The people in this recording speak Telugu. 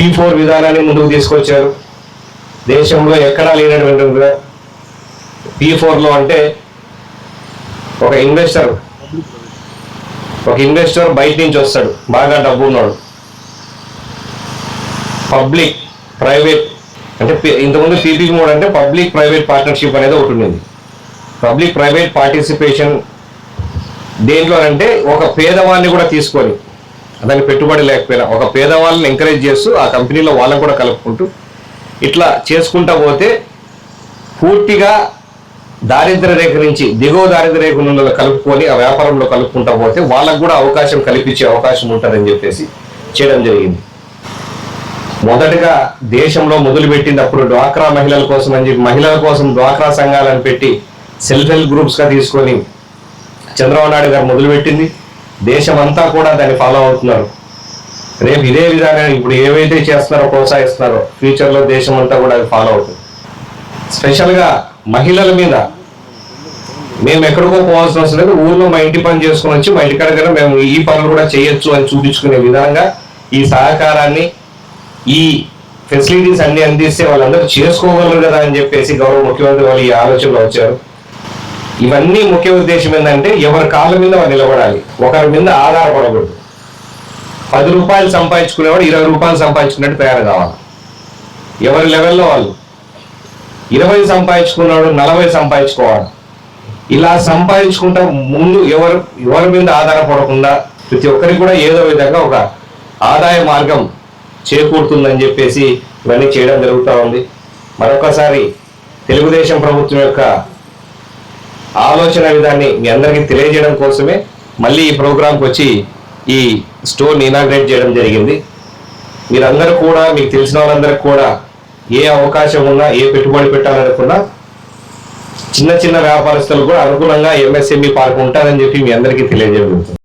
P4 విధానాన్ని ముందుకు తీసుకొచ్చారు. దేశంలో ఎక్కడా లేనటువంటి P4లో అంటే ఒక ఇన్వెస్టర్ బయట నుంచి వస్తాడు, బాగా డబ్బు ఉన్నాడు. పబ్లిక్ ప్రైవేట్ అంటే ఇంతకుముందు PPP మోడ్ అంటే పబ్లిక్ ప్రైవేట్ పార్ట్నర్షిప్ అనేది ఒకటి ఉండేది. పబ్లిక్ ప్రైవేట్ పార్టిసిపేషన్ దేంట్లో అంటే ఒక పేదవాళ్ళని కూడా తీసుకొని దానికి పెట్టుబడి లేకపోయినా ఒక పేదవాళ్ళని ఎంకరేజ్ చేస్తూ ఆ కంపెనీలో వాళ్ళని కూడా కలుపుకుంటూ ఇట్లా చేసుకుంటా పోతే పూర్తిగా దారిద్ర్య రేఖ నుంచి దిగువ దారిద్ర్య రేఖ కలుపుకొని ఆ వ్యాపారంలో కలుపుకుంటా పోతే వాళ్ళకు కూడా అవకాశం కల్పించే అవకాశం ఉంటుందని చెప్పేసి చేయడం జరిగింది. మొదటగా దేశంలో మొదలుపెట్టినప్పుడు డ్వాక్రా మహిళల కోసం అని చెప్పి మహిళల కోసం డ్వాక్రా సంఘాలను పెట్టి సెల్ఫ్ హెల్ప్ గ్రూప్స్గా తీసుకొని చంద్రబాబు నాయుడు గారు మొదలుపెట్టింది. దేశం అంతా కూడా దాన్ని ఫాలో అవుతున్నారు. రేపు ఇదే విధానాన్ని ఇప్పుడు ఏవైతే చేస్తున్నారో ప్రోత్సహిస్తున్నారో ఫ్యూచర్లో దేశం అంతా కూడా అది ఫాలో అవుతుంది. స్పెషల్గా మహిళల మీద మేము ఎక్కడికో పోవాల్సిన అవసరం లేదు, ఊర్లో మా ఇంటి పని చేసుకుని వచ్చి మా ఇంటికాడ మేము ఈ పనులు కూడా చేయొచ్చు అని చూపించుకునే విధంగా ఈ సహకారాన్ని ఈ ఫెసిలిటీస్ అన్ని అందిస్తే వాళ్ళందరూ చేసుకోగలరు కదా అని చెప్పేసి గౌరవ ముఖ్యమంత్రి వాళ్ళు ఈ ఆలోచనలో వచ్చారు. ఇవన్నీ ముఖ్య ఉద్దేశం ఏంటంటే ఎవరి కాళ్ళ మీద వాళ్ళు నిలబడాలి, ఒకరి మీద ఆధారపడకూడదు. 10 రూపాయలు సంపాదించుకునేవాడు 20 రూపాయలు సంపాదించుకున్నట్టు తయారు కావాలి. ఎవరి లెవెల్లో వాళ్ళు 20 సంపాదించుకున్నాడు 40 సంపాదించుకోవాలి. ఇలా సంపాదించుకుంటా ముందు ఎవరి మీద ఆధారపడకుండా ప్రతి ఒక్కరికి కూడా ఏదో విధంగా ఒక ఆదాయ మార్గం చేకూరుతుందని చెప్పేసి ఇవన్నీ చేయడం జరుగుతూ ఉంది. మరొకసారి తెలుగుదేశం ప్రభుత్వం యొక్క ఆలోచన విధాన్ని మీ అందరికీ తెలియజేయడం కోసమే మళ్ళీ ఈ ప్రోగ్రాంకి వచ్చి ఈ స్టోర్ని ఇనాగ్రేట్ చేయడం జరిగింది. మీరందరూ కూడా మీకు తెలిసిన వాళ్ళందరికీ కూడా ఏ అవకాశం ఉన్నా ఏ పెట్టుబడి పెట్టాలనుకున్నా చిన్న వ్యాపారస్తులు కూడా అనుగుణంగా MSME పార్క్ ఉంటారని చెప్పి మీ అందరికీ తెలియజేయడం.